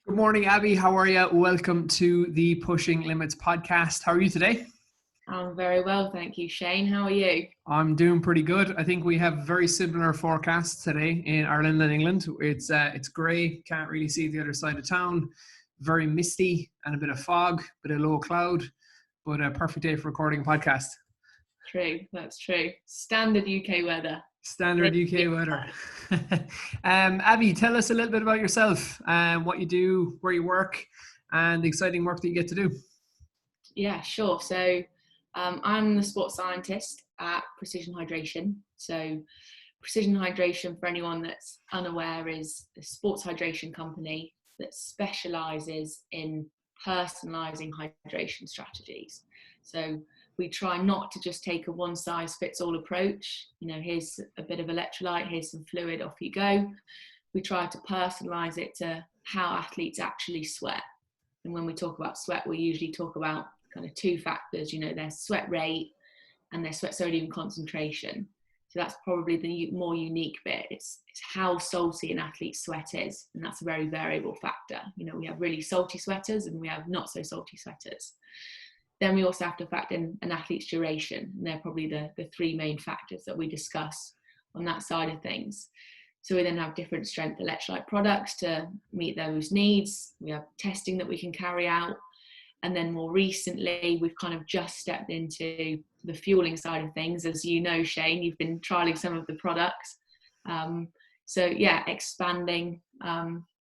Good morning, Abby. How are you? Welcome to the Pushing Limits podcast. How are you today? I'm very well, thank you, Shane. How are you? I'm doing pretty good. I think we have very similar forecasts today in Ireland and England. It's grey, can't really see the other side of town. Very misty and a bit of fog, bit of low cloud, but a perfect day for recording a podcast. True, that's true. Standard UK weather. Standard UK weather. Abby, tell us a little bit about yourself, what you do, where you work, and the exciting work that you get to do. Yeah, sure. So I'm the sports scientist at Precision Hydration. So Precision Hydration, for anyone that's unaware, is a sports hydration company that specialises in personalising hydration strategies. So we try not to just take a one-size-fits-all approach. You know, here's a bit of electrolyte, here's some fluid, off you go. We try to personalise it to how athletes actually sweat. And when we talk about sweat, we usually talk about kind of two factors, you know, their sweat rate and their sweat sodium concentration. So that's probably the more unique bit. It's how salty an athlete's sweat is. And that's a very variable factor. You know, we have really salty sweaters and we have not so salty sweaters. Then we also have to factor in an athlete's duration. And they're probably the three main factors that we discuss on that side of things. So we then have different strength electrolyte products to meet those needs. We have testing that we can carry out. And then more recently, we've kind of just stepped into the fueling side of things. As you know, Shane, you've been trialing some of the products. So yeah, expanding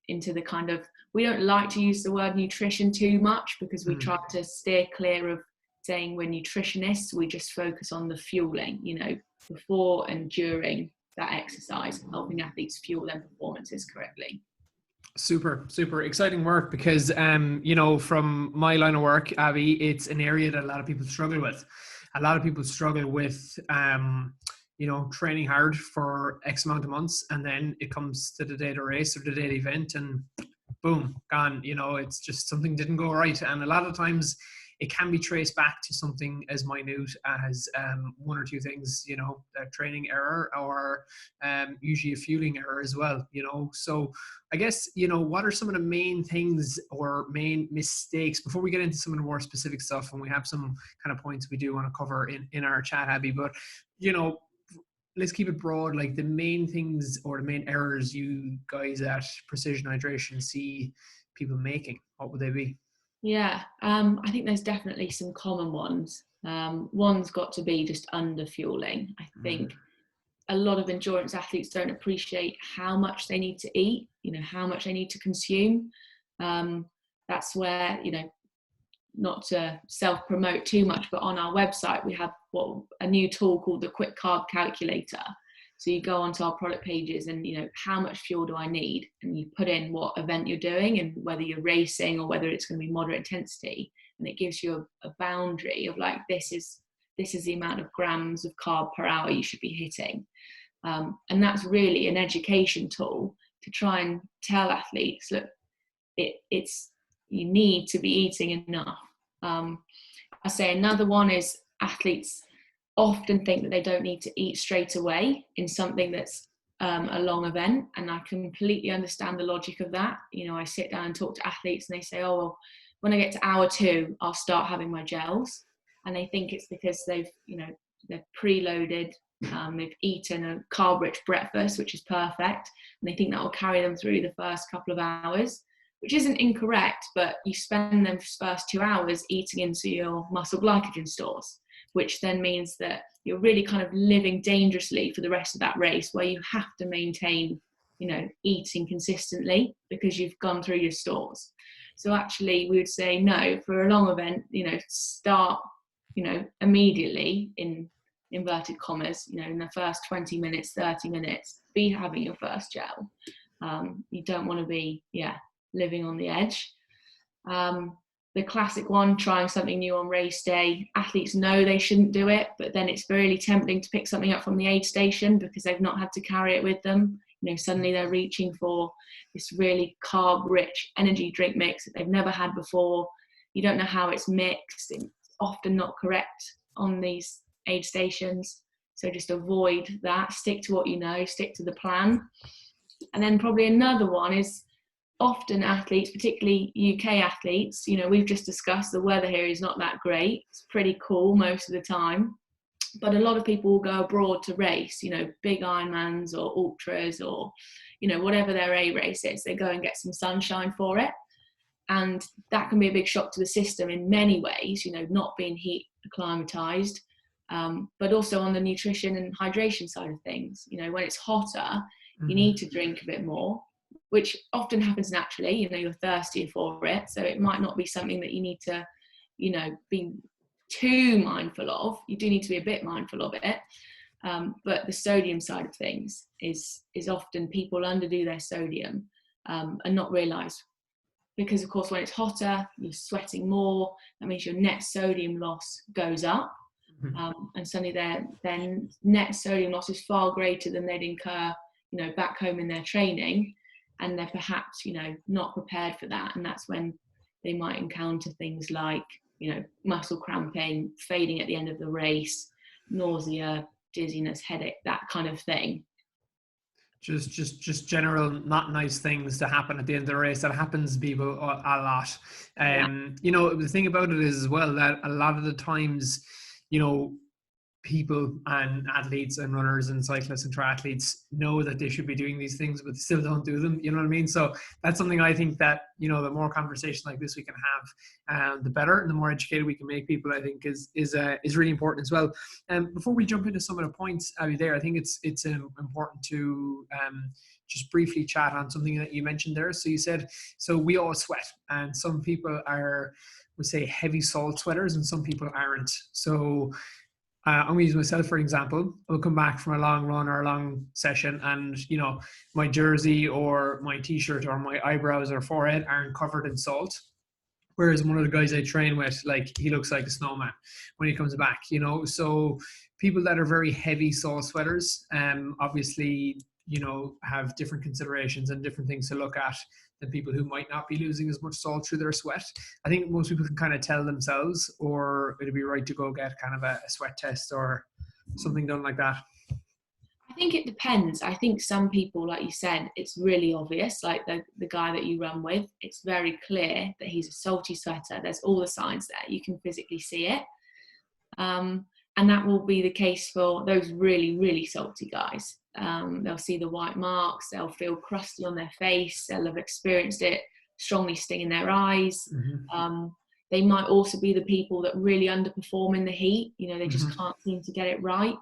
into the kind of, we don't like to use the word nutrition too much because we try to steer clear of saying we're nutritionists. We just focus on the fueling, you know, before and during that exercise, helping athletes fuel their performances correctly. Super exciting work because, you know, from my line of work, Abby, it's an area that a lot of people struggle with. A lot of people struggle with, you know, training hard for X amount of months, and then it comes to the day of the race or the day of the event and boom, gone. You know, it's just something didn't go right. And a lot of times it can be traced back to something as minute as one or two things, you know, a training error or usually a fueling error as well, you know. So I guess, you know, what are some of the main things or main mistakes before we get into some of the more specific stuff, and we have some kind of points we do want to cover in our chat, Abby, but, you know, let's keep it broad, like the main things or the main errors you guys at Precision Hydration see people making. What would they be? Yeah, I think there's definitely some common ones. One's got to be just under fueling. I think a lot of endurance athletes don't appreciate how much they need to eat, you know, how much they need to consume. That's where, you know, not to self-promote too much, but on our website, we have a new tool called the Quick Carb Calculator. So you go onto our product pages and, you know, how much fuel do I need? And you put in what event you're doing and whether you're racing or whether it's going to be moderate intensity. And it gives you a boundary of like, this is the amount of grams of carb per hour you should be hitting. And that's really an education tool to try and tell athletes, look, it's you need to be eating enough. I say another one is athletes often think that they don't need to eat straight away in something that's a long event, and I completely understand the logic of that. You know, I sit down and talk to athletes and they say, oh, well, when I get to hour 2 I'll start having my gels, and they think it's because they've preloaded, they've eaten a carb rich breakfast, which is perfect, and they think that will carry them through the first couple of hours, which isn't incorrect, but you spend the first 2 hours eating into your muscle glycogen stores, which then means that you're really kind of living dangerously for the rest of that race, where you have to maintain, you know, eating consistently because you've gone through your stores. So actually we would say no, for a long event, you know, start, you know, immediately, in inverted commas, you know, in the first 20 minutes, 30 minutes, be having your first gel. You don't want to be, living on the edge. The classic one, trying something new on race day. Athletes know they shouldn't do it, but then it's really tempting to pick something up from the aid station because they've not had to carry it with them. You know, suddenly they're reaching for this really carb-rich energy drink mix that they've never had before. You don't know how it's mixed. It's often not correct on these aid stations. So just avoid that. Stick to what you know. Stick to the plan. And then probably another one is often athletes, particularly UK athletes, you know, we've just discussed the weather here is not that great. It's pretty cool most of the time. But a lot of people will go abroad to race, you know, big Ironmans or ultras or, you know, whatever their A race is. They go and get some sunshine for it. And that can be a big shock to the system in many ways, you know, not being heat acclimatized, but also on the nutrition and hydration side of things. You know, when it's hotter, you need to drink a bit more, which often happens naturally. You know, you're thirstier for it. So it might not be something that you need to, you know, be too mindful of. You do need to be a bit mindful of it. But the sodium side of things is often people underdo their sodium and not realize. Because of course, when it's hotter, you're sweating more. That means your net sodium loss goes up. And suddenly their net sodium loss is far greater than they'd incur, you know, back home in their training. And they're perhaps, you know, not prepared for that. And that's when they might encounter things like, you know, muscle cramping, fading at the end of the race, nausea, dizziness, headache, that kind of thing. Just general not nice things to happen at the end of the race. That happens to people a lot. You know, the thing about it is as well that a lot of the times, you know, people and athletes and runners and cyclists and triathletes know that they should be doing these things, but still don't do them. You know what I mean? So that's something I think that, you know, the more conversation like this we can have, the better, and the more educated we can make people, I think is really important as well. And before we jump into some of the points, Abby, there, I think it's important to just briefly chat on something that you mentioned there. So you said, so we all sweat, and some people are, we say, heavy salt sweaters, and some people aren't. So I'm going to use myself for example. I'll come back from a long run or a long session, and, you know, my jersey or my t-shirt or my eyebrows or forehead aren't covered in salt. Whereas one of the guys I train with, like, he looks like a snowman when he comes back, you know. So people that are very heavy salt sweaters, obviously, you know, have different considerations and different things to look at than people who might not be losing as much salt through their sweat. I think most people can kind of tell themselves, or it'd be right to go get kind of a sweat test or something done like that. I think it depends. I think some people, like you said, it's really obvious, like the guy that you run with, it's very clear that he's a salty sweater. There's all the signs there. You can physically see it. And that will be the case for those really, really salty guys. They'll see the white marks, they'll feel crusty on their face, they'll have experienced it strongly sting in their eyes. They might also be the people that really underperform in the heat. You know, they just can't seem to get it right.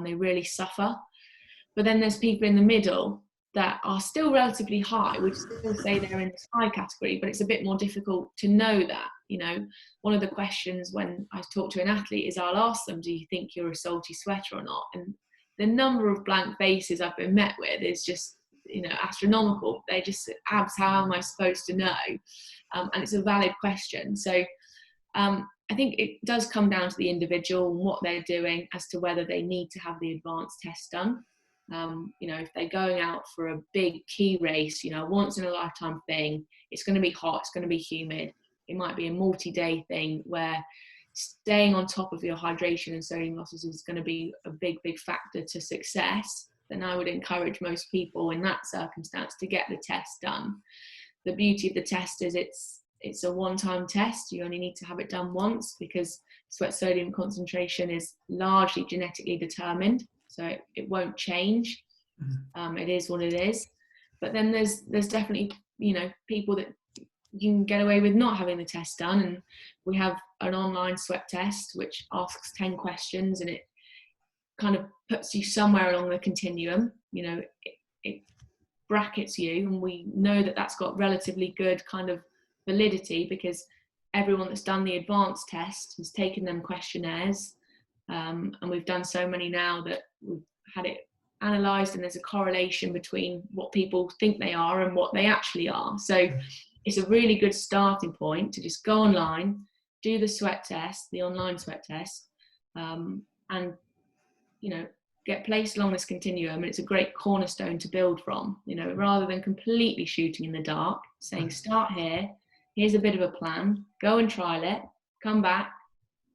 They really suffer. But then there's people in the middle that are still relatively high. We'd still say they're in this high category, but it's a bit more difficult to know that. You know, one of the questions when I talk to an athlete is I'll ask them, do you think you're a salty sweater or not? And the number of blank faces I've been met with is just, you know, astronomical. They just, Abs, how am I supposed to know? And it's a valid question. So I think it does come down to the individual and what they're doing as to whether they need to have the advanced test done. You know, if they're going out for a big key race, you know, once in a lifetime thing, it's going to be hot, it's going to be humid. It might be a multi-day thing where staying on top of your hydration and sodium losses is going to be a big, big factor to success. Then I would encourage most people in that circumstance to get the test done. The beauty of the test is it's a one-time test. You only need to have it done once because sweat sodium concentration is largely genetically determined. So it won't change. It is what it is. But then there's definitely, you know, people that you can get away with not having the test done. And we have an online sweat test, which asks 10 questions and it kind of puts you somewhere along the continuum. You know, it brackets you, and we know that that's got relatively good kind of validity because everyone that's done the advanced test has taken them questionnaires. And we've done so many now that we've had it analysed, and there's a correlation between what people think they are and what they actually are. So it's a really good starting point to just go online, do the sweat test, the online sweat test, and, you know, get placed along this continuum. And it's a great cornerstone to build from, you know, rather than completely shooting in the dark, saying start here, here's a bit of a plan, go and trial it, come back,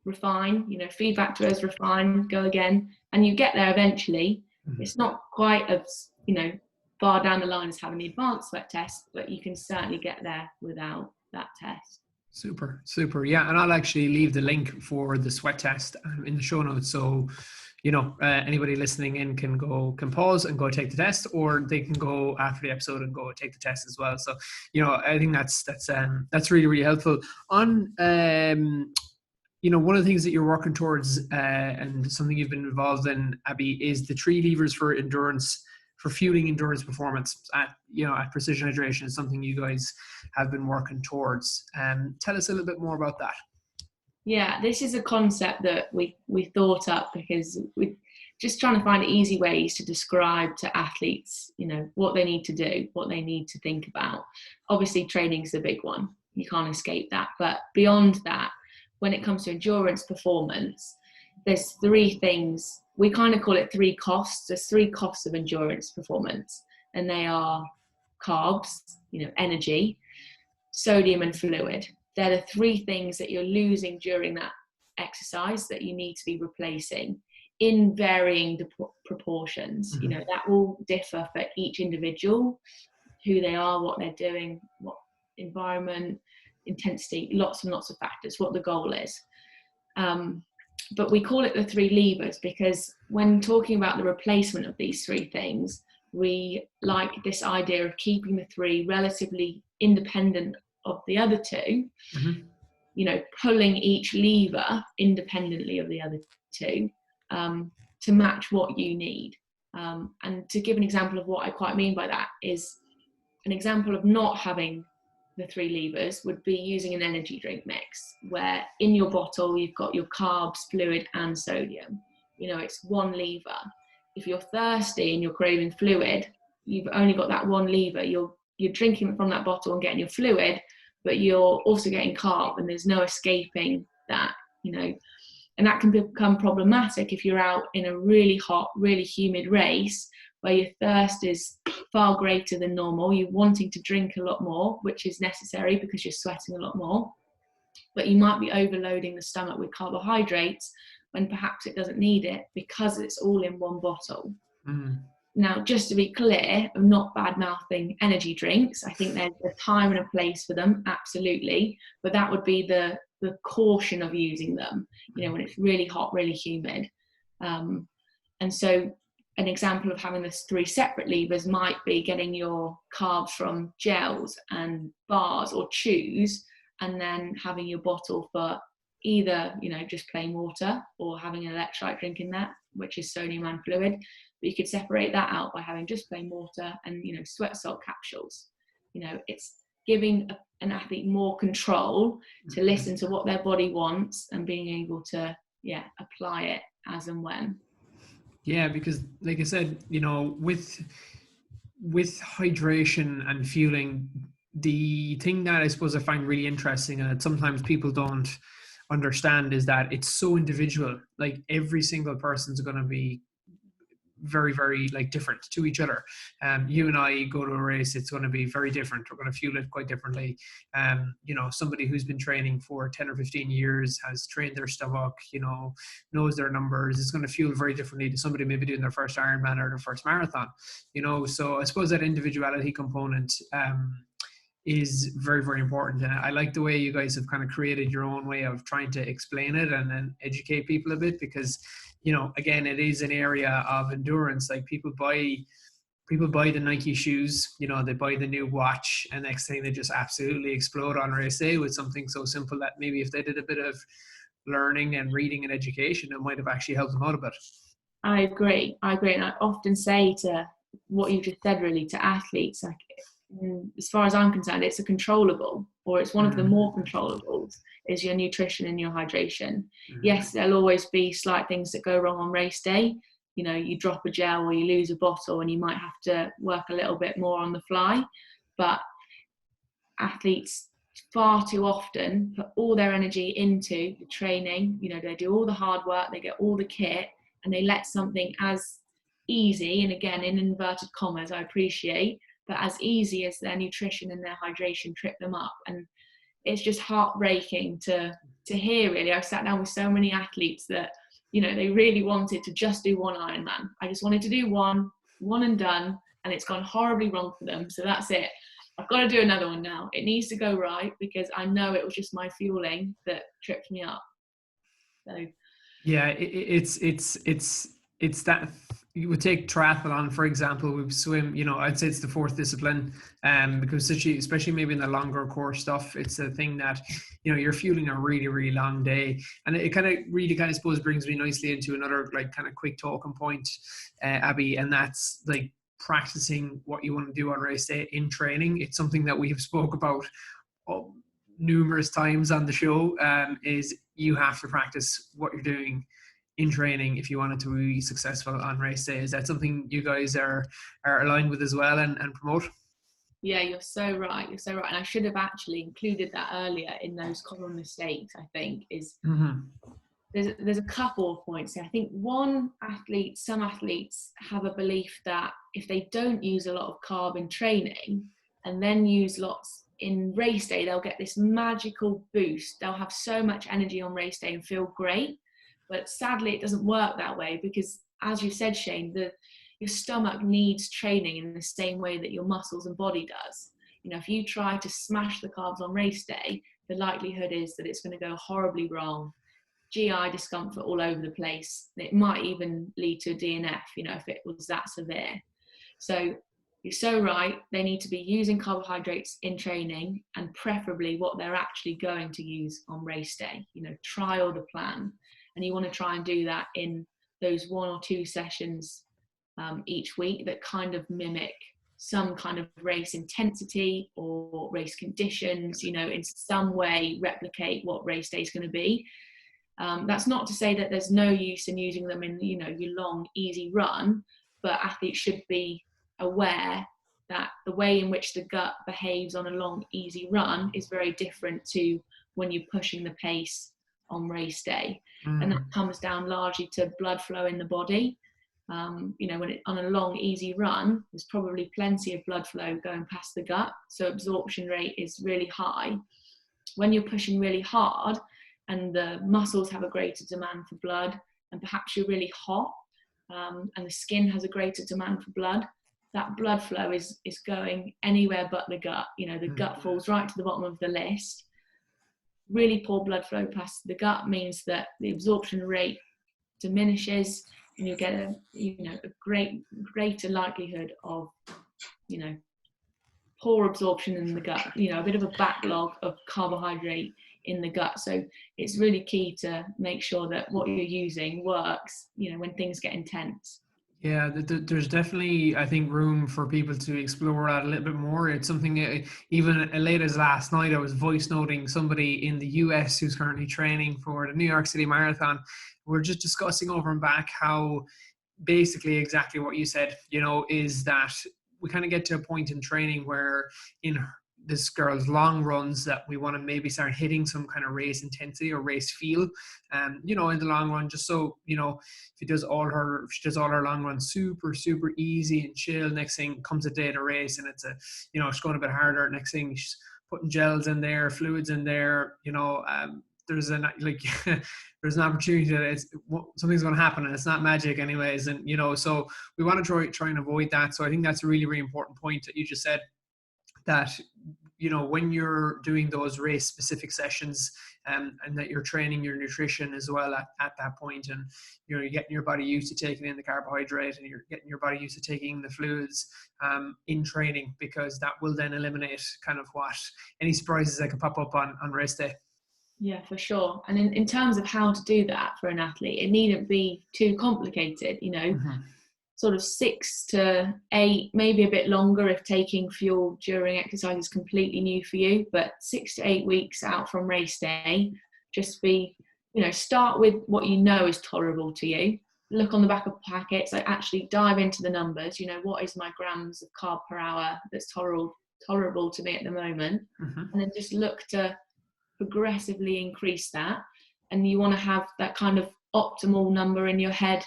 refine, you know, feedback to us, refine, go again, and you get there eventually. It's not quite as, you know, far down the line as having the advanced sweat test, but you can certainly get there without that test. Super. Yeah, and I'll actually leave the link for the sweat test in the show notes. So, anybody listening in can pause and go take the test, or they can go after the episode and go take the test as well. So, I think that's really, really helpful. On, one of the things that you're working towards and something you've been involved in, Abby, is the 3 levers for endurance, for fueling endurance performance at Precision Hydration is something you guys have been working towards. Tell us a little bit more about that. Yeah, this is a concept that we thought up because we're just trying to find easy ways to describe to athletes, what they need to do, what they need to think about. Obviously, training is the big one. You can't escape that. But beyond that, when it comes to endurance performance, there's 3 things. We kind of call it 3 costs. There's 3 costs of endurance performance, and they are carbs, energy, sodium, and fluid. They're the 3 things that you're losing during that exercise that you need to be replacing in varying proportions. Mm-hmm. That will differ for each individual, who they are, what they're doing, what environment, intensity, lots and lots of factors, what the goal is. But we call it the 3 levers because when talking about the replacement of these 3 things, we like this idea of keeping the 3 relatively independent of the other 2, mm-hmm. Pulling each lever independently of the other 2 to match what you need. And to give an example of what I quite mean by that is an example of not having the 3 levers would be using an energy drink mix, where in your bottle you've got your carbs, fluid, and sodium. It's 1 lever. If you're thirsty and you're craving fluid, you've only got that 1 lever. You're drinking from that bottle and getting your fluid, but you're also getting carb, and there's no escaping that. And that can become problematic if you're out in a really hot, really humid race where your thirst is far greater than normal. You're wanting to drink a lot more, which is necessary because you're sweating a lot more, but you might be overloading the stomach with carbohydrates when perhaps it doesn't need it because it's all in 1 bottle. Mm. Now, just to be clear, I'm not bad-mouthing energy drinks. I think there's a time and a place for them, absolutely, but that would be the caution of using them, when it's really hot, really humid. And so an example of having this 3 separate levers might be getting your carbs from gels and bars or chews, and then having your bottle for either, just plain water, or having an electrolyte drink in that, which is sodium and fluid. But you could separate that out by having just plain water and, sweat salt capsules. It's giving an athlete more control to listen to what their body wants and being able to, apply it as and when. Yeah, because like I said, with hydration and fueling, the thing that I suppose I find really interesting and that sometimes people don't understand is that it's so individual. Like every single person's going to be very, very different to each other. You and I go to a race, it's going to be very different. We're going to fuel it quite differently. Somebody who's been training for 10 or 15 years, has trained their stomach, knows their numbers, is going to fuel very differently to somebody maybe doing their first Ironman or their first marathon. So I suppose that individuality component is very, very important. And I like the way you guys have kind of created your own way of trying to explain it and then educate people a bit, because again, it is an area of endurance. Like people buy the Nike shoes, they buy the new watch, and next thing they just absolutely explode on race day with something so simple that maybe if they did a bit of learning and reading and education, it might have actually helped them out a bit. I agree. And I often say to what you just said, really, to athletes, like, as far as I'm concerned, it's a controllable, or it's one of the more controllables, is your nutrition and your hydration. Yes, there'll always be slight things that go wrong on race day. You drop a gel or you lose a bottle and you might have to work a little bit more on the fly. But athletes far too often put all their energy into the training. They do all the hard work, they get all the kit, and they let something as easy, and again, in inverted commas, I appreciate, but as easy as their nutrition and their hydration trip them up. And it's just heartbreaking to hear, really. I've sat down with so many athletes that, they really wanted to just do 1 Ironman. I just wanted to do one and done, and it's gone horribly wrong for them. So that's it. I've got to do another one now. It needs to go right, because I know it was just my fueling that tripped me up. So yeah, it's that. You would take triathlon, for example. We swim, I'd say it's the fourth discipline, because especially maybe in the longer course stuff, it's a thing that, you're fueling a really, really long day. And it kind of suppose brings me nicely into another like kind of quick talking point, Abby, and that's like practicing what you want to do on race day in training. It's something that we have spoke about numerous times on the show, is you have to practice what you're doing in training if you want it to be successful on race day. Is that something you guys are aligned with as well and promote? yeah, you're so right. And I should have actually included that earlier in those common mistakes. I think is there's a couple of points here. I think some athletes have a belief that if they don't use a lot of carb in training and then use lots in race day, they'll get this magical boost. They'll have so much energy on race day and feel great. But sadly, it doesn't work that way, because, as you said, Shane, your stomach needs training in the same way that your muscles and body does. If you try to smash the carbs on race day, the likelihood is that it's going to go horribly wrong. GI discomfort all over the place. It might even lead to a DNF, if it was that severe. So you're so right. They need to be using carbohydrates in training, and preferably what they're actually going to use on race day. Trial the plan. And you want to try and do that in those 1 or 2 sessions each week that kind of mimic some kind of race intensity or race conditions, in some way replicate what race day is going to be. That's not to say that there's no use in using them in, your long, easy run, but athletes should be aware that the way in which the gut behaves on a long, easy run is very different to when you're pushing the pace on race day. And that comes down largely to blood flow in the body. When on a long, easy run, there's probably plenty of blood flow going past the gut, so absorption rate is really high. When you're pushing really hard and the muscles have a greater demand for blood, and perhaps you're really hot, and the skin has a greater demand for blood, that blood flow is going anywhere but the gut. The gut falls right to the bottom of the list. Really poor blood flow past the gut means that the absorption rate diminishes, and you get a greater likelihood of poor absorption in the gut, a bit of a backlog of carbohydrate in the gut. So it's really key to make sure that what you're using works, when things get intense. Yeah, there's definitely, I think, room for people to explore that a little bit more. It's something that even late as last night, I was voice noting somebody in the US who's currently training for the New York City Marathon. We're just discussing over and back how basically exactly what you said, is that we kind of get to a point in training where in this girl's long runs that we want to maybe start hitting some kind of race intensity or race feel, in the long run, just so, if she does all her long runs super, super easy and chill, next thing comes a day to race and it's she's going a bit harder. Next thing she's putting gels in there, fluids in there, there's an opportunity that something's going to happen, and it's not magic anyways. And, so we want to try and avoid that. So I think that's a really, really important point that you just said, that, when you're doing those race specific sessions, and that you're training your nutrition as well at that point, and you're getting your body used to taking in the carbohydrate, and you're getting your body used to taking the fluids in training, because that will then eliminate kind of any surprises that could pop up on race day. Yeah, for sure. And in terms of how to do that for an athlete, it needn't be too complicated, sort of 6 to 8, maybe a bit longer if taking fuel during exercise is completely new for you, but 6 to 8 weeks out from race day, just start with what is tolerable to you. Look on the back of packets, actually dive into the numbers, what is my grams of carb per hour that's tolerable to me at the moment, and then just look to progressively increase that. And you want to have that kind of optimal number in your head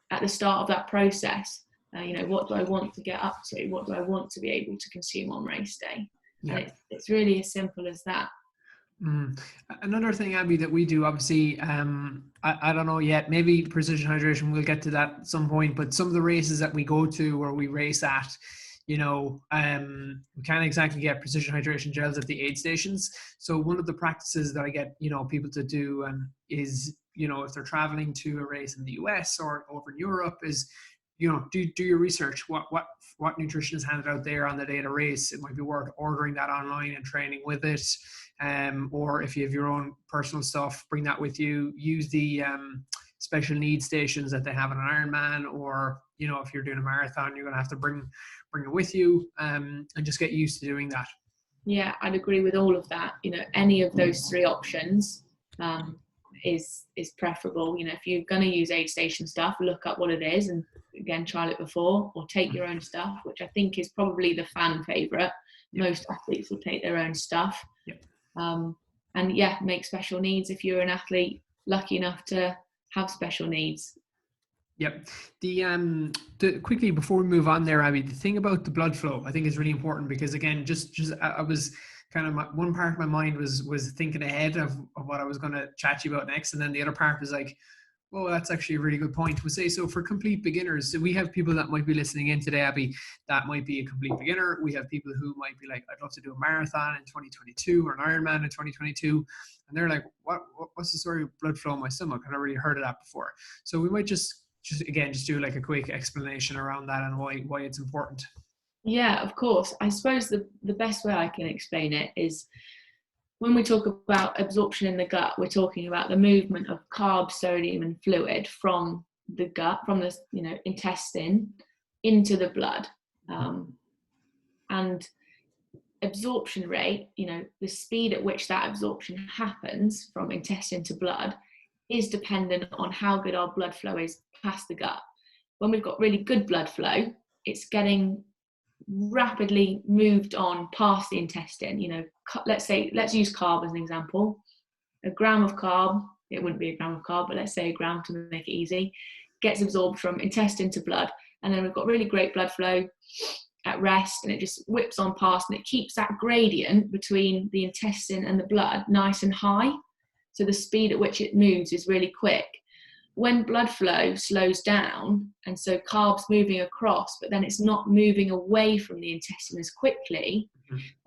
at the start of that process. What do I want to get up to? What do I want to be able to consume on race day? Yeah. And it's really as simple as that. Mm. Another thing, Abby, that we do, obviously, I don't know yet, maybe precision hydration, we'll get to that at some point, but some of the races that we go to or we race at, we can't exactly get precision hydration gels at the aid stations. So one of the practices that I get, people to do is, if they're traveling to a race in the US or over in Europe is, do your research. What nutrition is handed out there on the day of the race? It might be worth ordering that online and training with it. Or if you have your own personal stuff, bring that with you. Use the special needs stations that they have in an Ironman, or if you're doing a marathon, you're going to have to bring it with you, and just get used to doing that. Yeah, I'd agree with all of that. Any of those three options is preferable. If you're going to use aid station stuff, look up what it is and again trial it before, or take your own stuff, which I think is probably the fan favorite. Most athletes will take their own stuff. Yep. And yeah, make special needs if you're an athlete lucky enough to have special needs. Yep. The quickly before we move on there, Abby, the thing about the blood flow I think is really important, because again, just I was kind of one part of my mind was thinking ahead of what I was going to chat to you about next, and then the other part was like, oh, that's actually a really good point. We say, so for complete beginners, so we have people that might be listening in today, Abby, that might be a complete beginner. We have people who might be like, I'd love to do a marathon in 2022 or an Ironman in 2022. And they're like, what's the story of blood flow in my stomach? I've never really heard of that before. So we might just do like a quick explanation around that and why it's important. Yeah, of course. I suppose the best way I can explain it is, when we talk about absorption in the gut, we're talking about the movement of carbs, sodium, and fluid from the gut, from the intestine into the blood. And absorption rate, the speed at which that absorption happens from intestine to blood, is dependent on how good our blood flow is past the gut. When we've got really good blood flow, it's getting rapidly moved on past the intestine. Let's use carb as an example. A gram of carb, it wouldn't be a gram of carb, but let's say a gram to make it easy, gets absorbed from intestine to blood, and then we've got really great blood flow at rest, and it just whips on past, and it keeps that gradient between the intestine and the blood nice and high, so the speed at which it moves is really quick. When blood flow slows down, and so carbs moving across, but then it's not moving away from the intestine as quickly,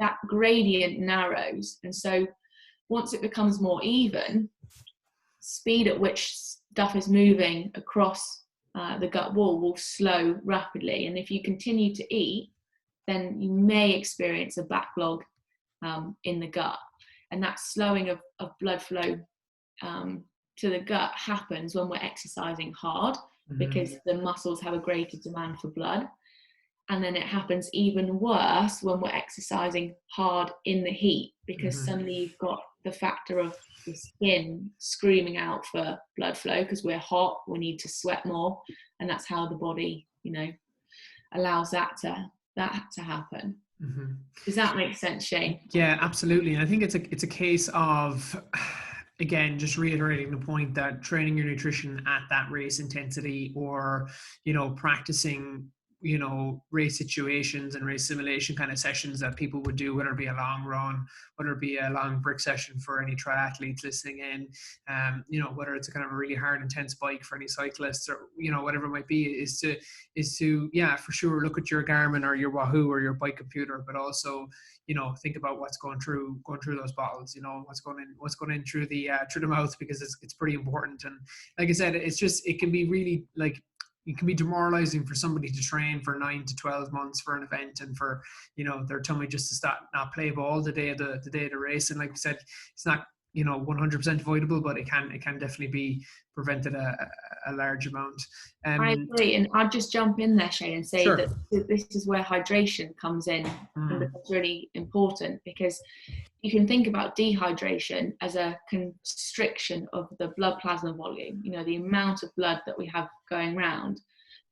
that gradient narrows. And so once it becomes more even, speed at which stuff is moving across the gut wall will slow rapidly. And if you continue to eat, then you may experience a backlog in the gut. And that slowing of blood flow to the gut happens when we're exercising hard, because the muscles have a greater demand for blood. And then it happens even worse when we're exercising hard in the heat, because suddenly you've got the factor of the skin screaming out for blood flow because we're hot, we need to sweat more, and that's how the body allows that to happen. Does that make sense, Shane? Yeah, absolutely. And I think it's a case of, again, just reiterating the point that training your nutrition at that race intensity, or practicing race situations and race simulation kind of sessions that people would do, whether it be a long run, whether it be a long brick session for any triathletes listening in, whether it's a kind of a really hard, intense bike for any cyclists, or whatever it might be, is to for sure look at your Garmin or your Wahoo or your bike computer, but also think about what's going through those bottles, what's going in through the mouth, because it's pretty important. And like I said, it can be really it can be demoralizing for somebody to train for 9 to 12 months for an event, and for their tummy just to not play ball the day of the race. And like I said, it's not 100% avoidable, but it can definitely be prevented a large amount. I agree, and I'll just jump in there, Shane, and say that this is where hydration comes in, and it's really important, because you can think about dehydration as a constriction of the blood plasma volume, the amount of blood that we have going around.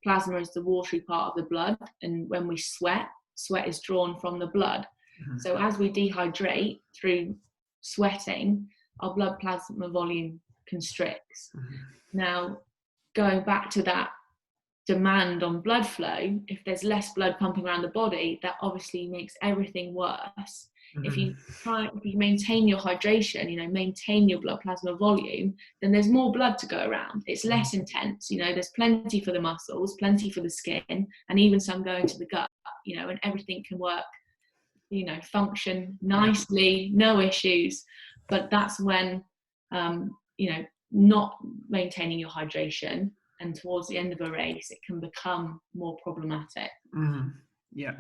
Plasma is the watery part of the blood, and when we sweat is drawn from the blood. So as we dehydrate through sweating, our blood plasma volume constricts. Now, going back to that demand on blood flow, if there's less blood pumping around the body, that obviously makes everything worse. If Mhm. you maintain your hydration, maintain your blood plasma volume, then there's more blood to go around. It's less intense, there's plenty for the muscles, plenty for the skin, and even some going to the gut, and everything can work, function nicely, no issues. But that's when, not maintaining your hydration, and towards the end of a race, it can become more problematic. Mhm. Yeah,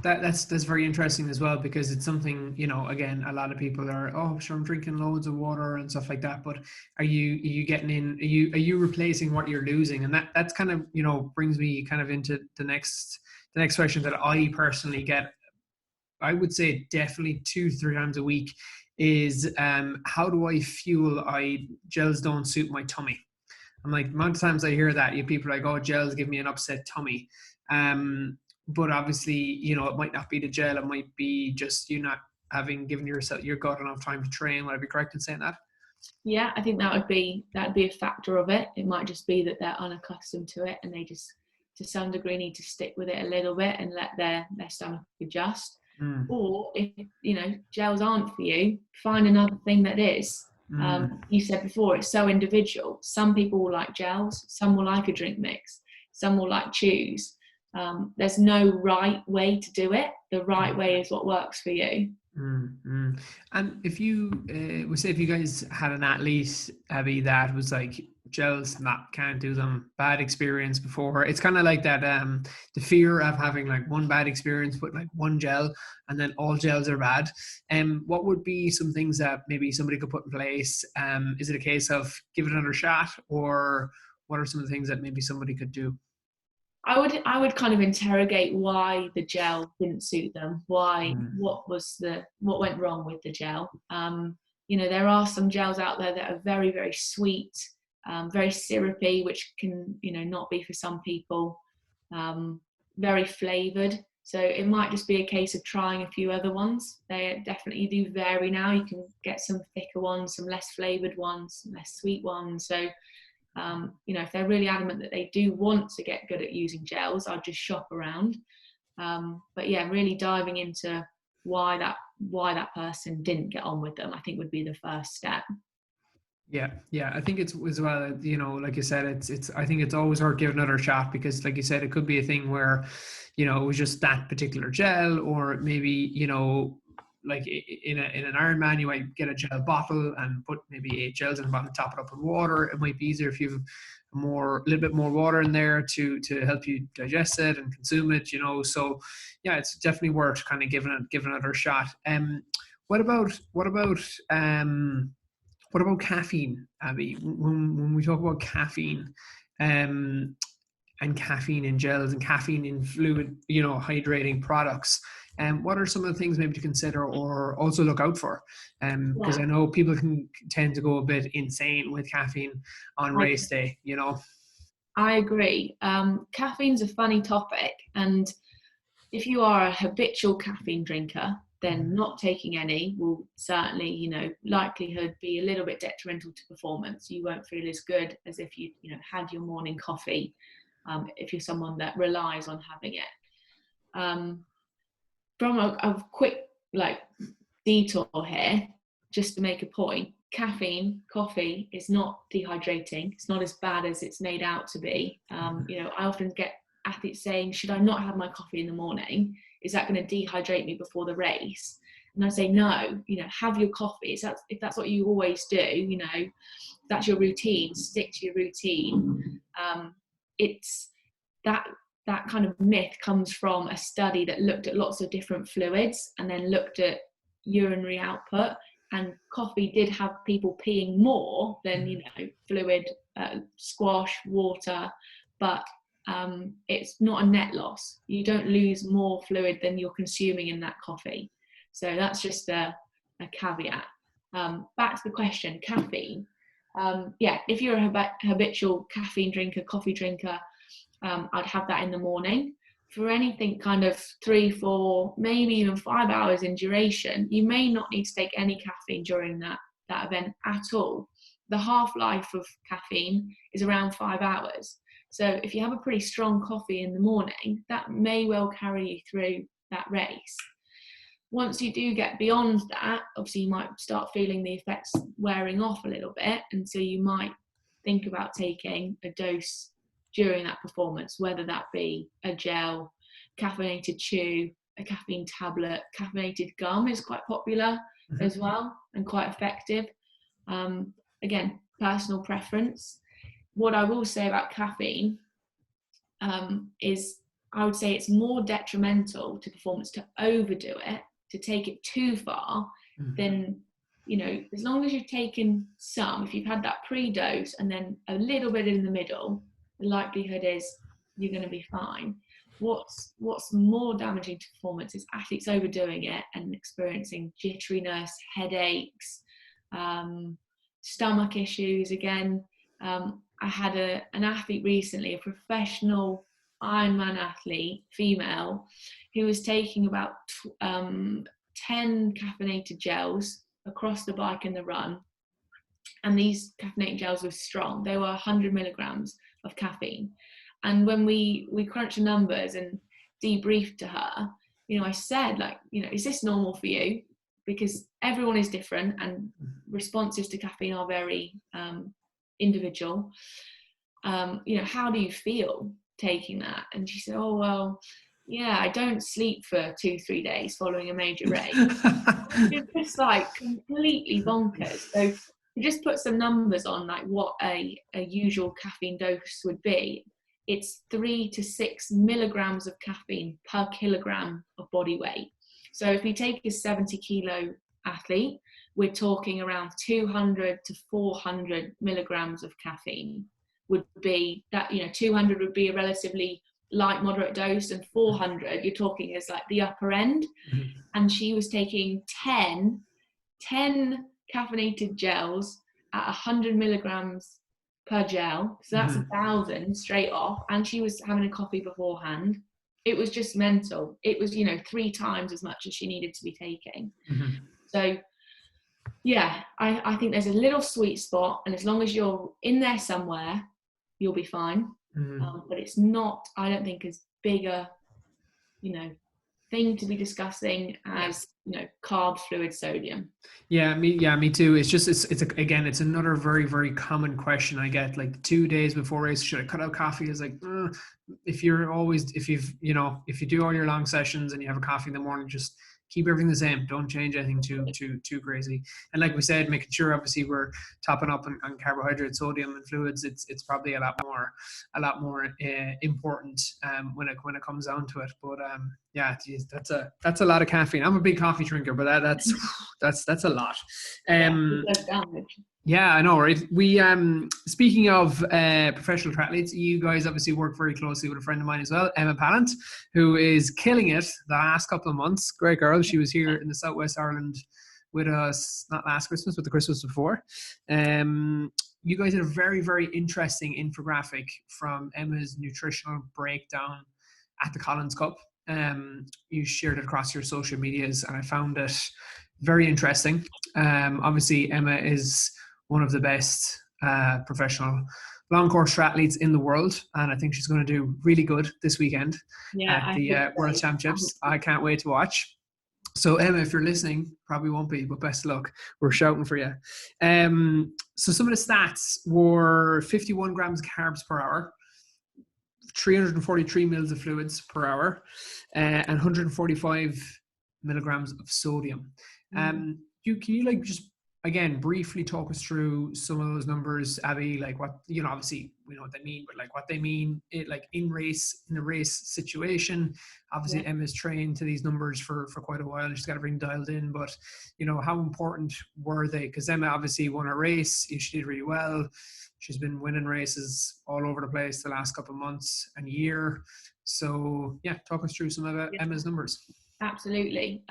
that's very interesting as well, because it's something, again, a lot of people are, oh, sure, I'm drinking loads of water and stuff like that, but are you getting in, are you replacing what you're losing? And that's kind of, brings me kind of into the next question that I personally get. I would say definitely 2-3 times a week is, how do I fuel? Gels don't suit my tummy. I'm like, the amount of times I hear that, people are like, oh, gels give me an upset tummy. But obviously, it might not be the gel. It might be just you not having given your gut enough time to train. Would I be correct in saying that? Yeah, I think that'd be a factor of it. It might just be that they're unaccustomed to it, and they just, to some degree, need to stick with it a little bit and let their stomach adjust. Or if gels aren't for you, find another thing that is. You said before, it's so individual. Some people will like gels, some will like a drink mix, some will like chews. There's no right way to do it. The right way is what works for you. And if you we say, if you guys had an athlete, Abby, that was like, gels, can't do them, bad experience before, it's kind of like that, the fear of having like one bad experience with like one gel, and then all gels are bad. What would be some things that maybe somebody could put in place? Is it a case of give it another shot, or what are some of the things that maybe somebody could do? I would kind of interrogate why the gel didn't suit them. Why? Mm. What went wrong with the gel? There are some gels out there that are very, very sweet, very syrupy, which can, not be for some people. Very flavored. So it might just be a case of trying a few other ones. They definitely do vary now. You can get some thicker ones, some less flavored ones, some less sweet ones. So if they're really adamant that they do want to get good at using gels, I'll just shop around. But yeah, really diving into why that person didn't get on with them, I think would be the first step. Yeah. I think it's as well, like you said, it's. I think it's always worth giving another shot, because, like you said, it could be a thing where, it was just that particular gel, or maybe, like in an Ironman, you might get a gel bottle and put maybe 8 gels in a bottle, top it up with water. It might be easier if you've a little bit more water in there to help you digest it and consume it. So yeah, it's definitely worth kind of giving another shot. What about caffeine, Abby? When we talk about caffeine, and caffeine in gels and caffeine in fluid, hydrating products, what are some of the things maybe to consider or also look out for? Because Yeah, I know people can tend to go a bit insane with caffeine on I, race day. I agree. Caffeine's a funny topic, and if you are a habitual caffeine drinker, then not taking any will certainly, likelihood be a little bit detrimental to performance. You won't feel as good as if you, had your morning coffee, if you're someone that relies on having it. From a quick detour here, just to make a point, coffee is not dehydrating. It's not as bad as it's made out to be. I often get athletes saying, should I not have my coffee in the morning? Is that going to dehydrate me before the race? And I say, no, have your coffee. If that's what you always do, that's your routine, stick to your routine. It's that kind of myth comes from a study that looked at lots of different fluids and then looked at urinary output, and coffee did have people peeing more than fluid, squash, water, but it's not a net loss. You don't lose more fluid than you're consuming in that coffee. So that's just a caveat. Back to the question, caffeine. If you're a habitual caffeine drinker, coffee drinker, I'd have that in the morning. For anything kind of 3, 4, maybe even 5 hours in duration, you may not need to take any caffeine during that event at all. The half-life of caffeine is around 5 hours. So if you have a pretty strong coffee in the morning, that may well carry you through that race. once you do get beyond that, obviously you might start feeling the effects wearing off a little bit, and so you might think about taking a dose during that performance, whether that be a gel, caffeinated chew, a caffeine tablet. Caffeinated gum is quite popular as well and quite effective. Again, personal preference. What I will say about caffeine is I would say it's more detrimental to performance to overdo it, to take it too far, than, you know, as long as you've taken some, if you've had that pre-dose and then a little bit in the middle, the likelihood is you're going to be fine. What's more damaging to performance is athletes overdoing it and experiencing jitteriness, headaches, stomach issues. Again, I had an athlete recently, a professional Ironman athlete, female, who was taking about 10 caffeinated gels across the bike and the run. And these caffeinated gels were strong. They were 100 milligrams of caffeine. And when we crunched the numbers and debriefed to her, you know, I said, like, you know, is this normal for you? Because everyone is different and responses to caffeine are very individual. You know, how do you feel taking that? And she said, oh, well, yeah, I don't sleep for 2-3 days following a major race. It's just like completely bonkers. So to just put some numbers on like what a usual caffeine dose would be, it's 3 to 6 milligrams of caffeine per kilogram of body weight. So if we take a 70 kilo athlete, we're talking around 200 to 400 milligrams of caffeine would be that, you know, 200 would be a relatively light, moderate dose, and 400, you're talking as like the upper end. And she was taking 10 caffeinated gels at 100 milligrams per gel. So that's 1,000 straight off. And she was having a coffee beforehand. It was just mental. It was, you know, 3 times as much as she needed to be taking. So yeah, I think there's a little sweet spot, and as long as you're in there somewhere, you'll be fine. But it's not, I don't think, as big a, you know, thing to be discussing as, you know, carb, fluid, sodium. Me too. It's just it's another very, very common question I get, like 2 days before race, should I cut out coffee? Is like, if you do all your long sessions and you have a coffee in the morning, just keep everything the same. Don't change anything too crazy. And like we said, making sure obviously we're topping up on carbohydrates, sodium, and fluids. It's probably a lot more important when it comes down to it. But geez, that's a lot of caffeine. I'm a big coffee drinker, but that's a lot. Yeah, I know, right? We speaking of professional triathletes, you guys obviously work very closely with a friend of mine as well, Emma Pallant, who is killing it the last couple of months. Great girl. She was here in the Southwest Ireland with us, not last Christmas, but the Christmas before. You guys had a very, very interesting infographic from Emma's nutritional breakdown at the Collins Cup. You shared it across your social medias, and I found it very interesting. Obviously, Emma is one of the best professional long course triathletes in the world, and I think she's going to do really good this weekend at the World Championships. I can't wait to watch. So Emma, if you're listening, probably won't be, but best of luck. We're shouting for you. So some of the stats were 51 grams of carbs per hour, 343 mils of fluids per hour, and 145 milligrams of sodium. Can you like just again briefly talk us through some of those numbers, Abby? Like what, you know, obviously we know what they mean, but like what they mean like in the race situation. Obviously Emma's trained to these numbers for quite a while, and she's got everything dialed in, but you know, how important were they? Because Emma obviously won a race, she did really well. She's been winning races all over the place the last couple of months and year. So yeah, talk us through some of Emma's numbers. Absolutely.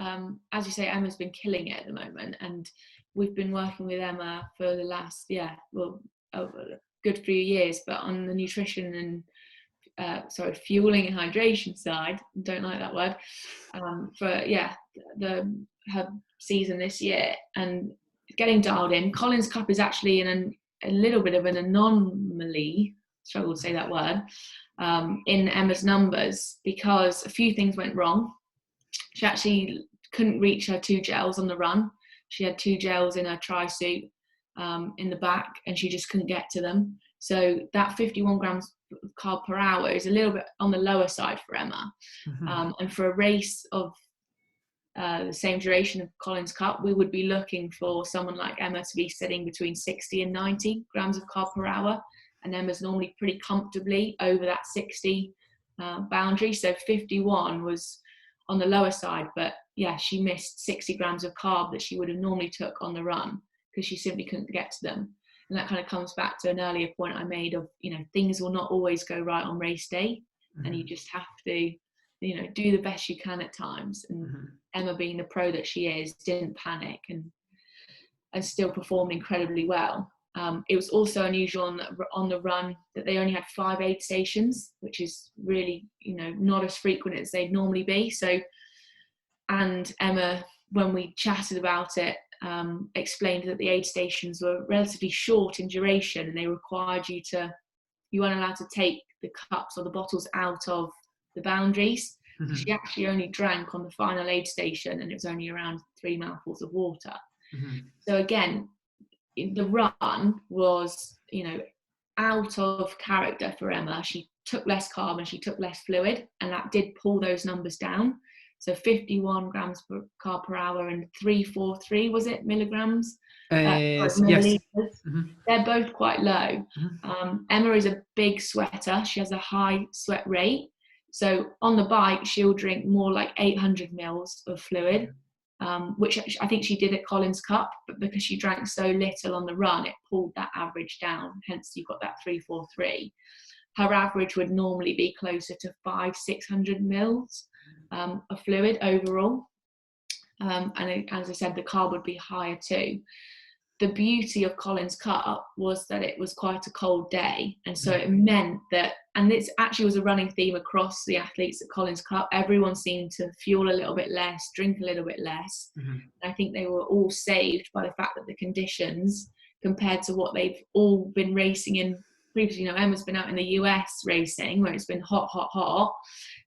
As you say, Emma's been killing it at the moment, and we've been working with Emma for the last, a good few years, but on the nutrition and fueling and hydration side, don't like that word, her season this year, and getting dialed in. Collins Cup is actually in a little bit of an anomaly, struggle to say that word, in Emma's numbers, because a few things went wrong. She actually couldn't reach her 2 gels on the run. She had 2 gels in her tri suit in the back, and she just couldn't get to them. So that 51 grams of carb per hour is a little bit on the lower side for Emma. And for a race of the same duration of Collins Cup, we would be looking for someone like Emma to be sitting between 60 and 90 grams of carb per hour. And Emma's normally pretty comfortably over that 60 boundary. So 51 was on the lower side, but yeah, she missed 60 grams of carb that she would have normally took on the run because she simply couldn't get to them. And that kind of comes back to an earlier point I made of, things will not always go right on race day, and you just have to, do the best you can at times. And Emma, being the pro that she is, didn't panic and still performed incredibly well. It was also unusual on the run that they only had 5 aid stations, which is really, not as frequent as they'd normally be. So, and Emma, when we chatted about it, explained that the aid stations were relatively short in duration, and they required you weren't allowed to take the cups or the bottles out of the boundaries. She actually only drank on the final aid station, and it was only around 3 mouthfuls of water. So again, the run was, out of character for Emma. She took less carb and she took less fluid, and that did pull those numbers down. So 51 grams per carb per hour and 343, was it, milligrams? Yes. They're both quite low. Emma is a big sweater. She has a high sweat rate. So on the bike, she'll drink more like 800 mils of fluid, which I think she did at Collins Cup, but because she drank so little on the run, it pulled that average down. Hence, you've got that 343. Her average would normally be closer to 500-600 mils of fluid overall. And as I said, the carb would be higher too. The beauty of Collins Cup was that it was quite a cold day. And so it meant that, and this actually was a running theme across the athletes at Collins Cup, everyone seemed to fuel a little bit less, drink a little bit less. I think they were all saved by the fact that the conditions, compared to what they've all been racing in previously, Emma's been out in the US racing where it's been hot,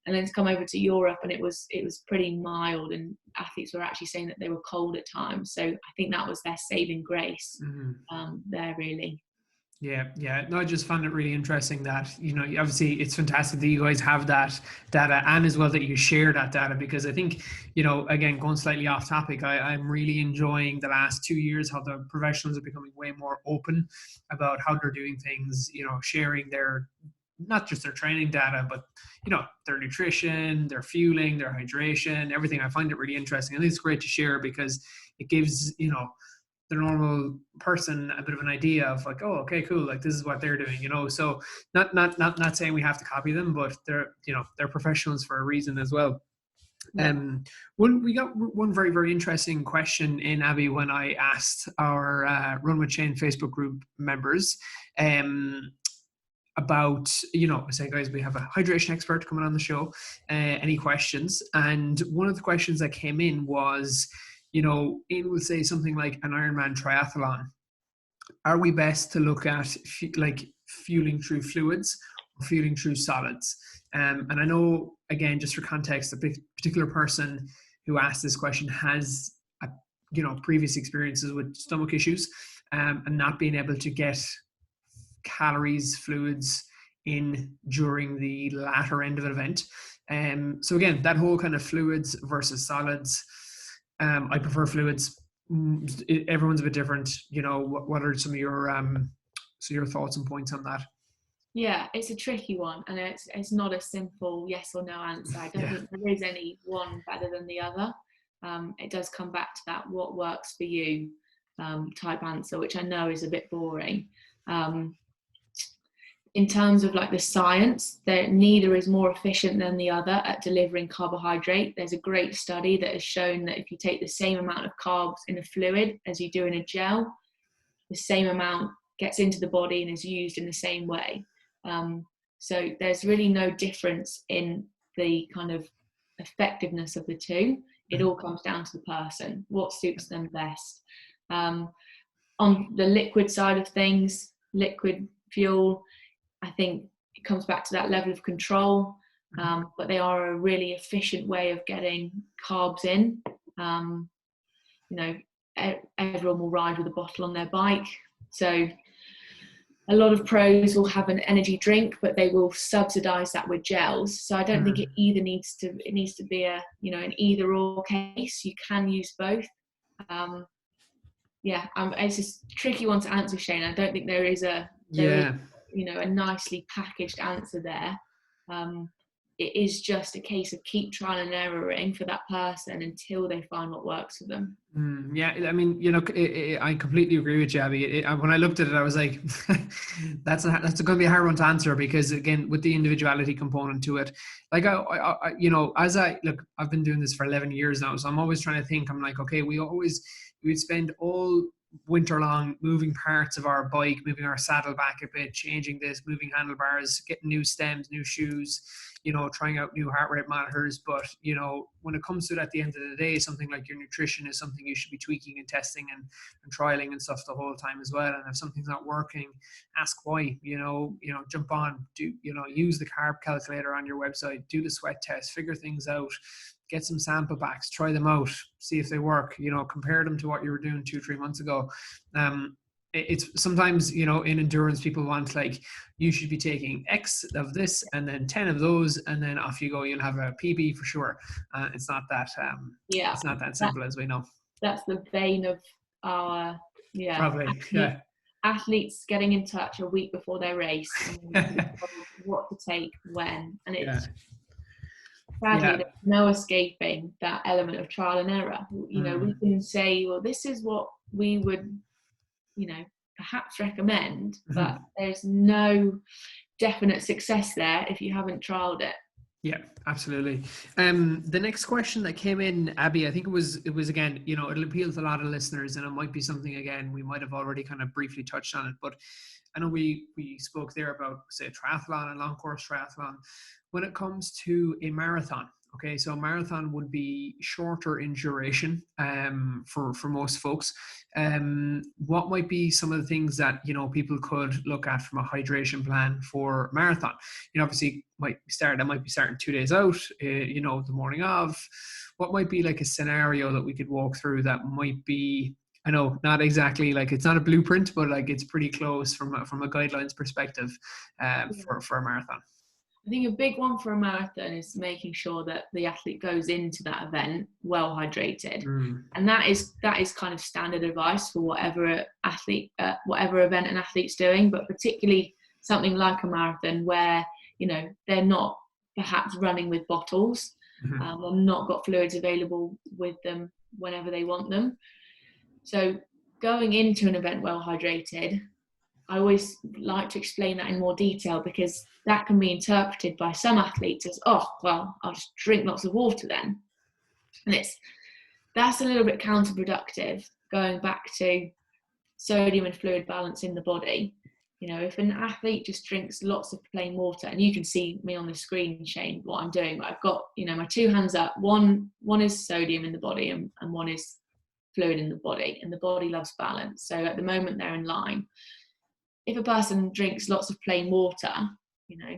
and then to come over to Europe and it was pretty mild, and athletes were actually saying that they were cold at times. So I think that was their saving grace there, really. Yeah. No, I just found it really interesting that, obviously it's fantastic that you guys have that data, and as well that you share that data, because I think, again, going slightly off topic, I'm really enjoying the last 2 years how the professionals are becoming way more open about how they're doing things, sharing their, not just their training data, but, their nutrition, their fueling, their hydration, everything. I find it really interesting. I think it's great to share because it gives, the normal person a bit of an idea of like, oh, okay, cool, like this is what they're doing, so not saying we have to copy them, but they're professionals for a reason as well. We got one very, very interesting question in, Abby, when I asked our Run with Shane Facebook group members about, I say, guys, we have a hydration expert coming on the show, any questions? And one of the questions that came in was, Ian will say something like an Ironman triathlon. Are we best to look at fueling through fluids or fueling through solids? And I know, again, just for context, the particular person who asked this question has, previous experiences with stomach issues and not being able to get calories, fluids in during the latter end of an event. So again, that whole kind of fluids versus solids, I prefer fluids. Everyone's a bit different. What are some of your thoughts and points on that? Yeah, it's a tricky one, and it's not a simple yes or no answer. I don't think there is any one better than the other. It does come back to that what works for you type answer, which I know is a bit boring. In terms of the science, that neither is more efficient than the other at delivering carbohydrate. There's a great study that has shown that if you take the same amount of carbs in a fluid as you do in a gel, the same amount gets into the body and is used in the same way. So there's really no difference in the kind of effectiveness of the two. It all comes down to the person, what suits them best. On the liquid side of things, liquid fuel, I think it comes back to that level of control, but they are a really efficient way of getting carbs in. You know, everyone will ride with a bottle on their bike. So a lot of pros will have an energy drink, but they will subsidize that with gels. So I don't think it needs to be a, you know, an either or case. You can use both. It's just a tricky one to answer, Shane. I don't think there is a nicely packaged answer there. It is just a case of keep trial and erroring for that person until they find what works for them. I mean, you know, I completely agree with you, Abby. When I looked at it, I was like, that's going to be a hard one to answer, because again, with the individuality component to it, like I you know, I've been doing this for 11 years now, so I'm always trying to think. I'm like, okay, we'd spend all winter long moving parts of our bike, moving our saddle back a bit, changing this, moving handlebars, getting new stems, new shoes, you know, trying out new heart rate monitors. But, you know, when it comes to it at the end of the day, something like your nutrition is something you should be tweaking and testing and trialing and stuff the whole time as well. And if something's not working, ask why, you know, jump on, use the carb calculator on your website, do the sweat test, figure things out, get some sample packs, try them out, see if they work, you know, compare them to what you were doing 2-3 months ago. It's sometimes, you know, in endurance, people want, like, you should be taking X of this and then 10 of those, and then off you go, you'll have a PB for sure. It's not that it's not that simple, as we know. That's the vein of our athletes getting in touch a week before their race and what to take when, and it's sadly there's no escaping that element of trial and error. You know, we can say, well, this is what we would, you know, perhaps recommend, but there's no definite success there if you haven't trialed it. Yeah, absolutely. The next question that came in, Abby, I think it was again, you know, it'll appeal to a lot of listeners, and it might be something, again, we might have already kind of briefly touched on it, but I know we spoke there about, say, triathlon and long course triathlon. When it comes to a marathon, okay, so a marathon would be shorter in duration for most folks. What might be some of the things that, you know, people could look at from a hydration plan for marathon? You know, obviously might be starting 2 days out, you know, the morning of. What might be like a scenario that we could walk through that might be, I know, not exactly like, it's not a blueprint, but like it's pretty close from a guidelines perspective for a marathon? I think a big one for a marathon is making sure that the athlete goes into that event well hydrated, and that is kind of standard advice for whatever event an athlete's doing, but particularly something like a marathon where, you know, they're not perhaps running with bottles, or not got fluids available with them whenever they want them. So going into an event well hydrated, I always like to explain that in more detail, because that can be interpreted by some athletes as, oh, well, I'll just drink lots of water then. And that's a little bit counterproductive, going back to sodium and fluid balance in the body. You know, if an athlete just drinks lots of plain water, and you can see me on the screen, Shane, what I'm doing, but I've got, you know, my two hands up. One is sodium in the body and one is fluid in the body, and the body loves balance. So at the moment they're in line. If a person drinks lots of plain water, you know,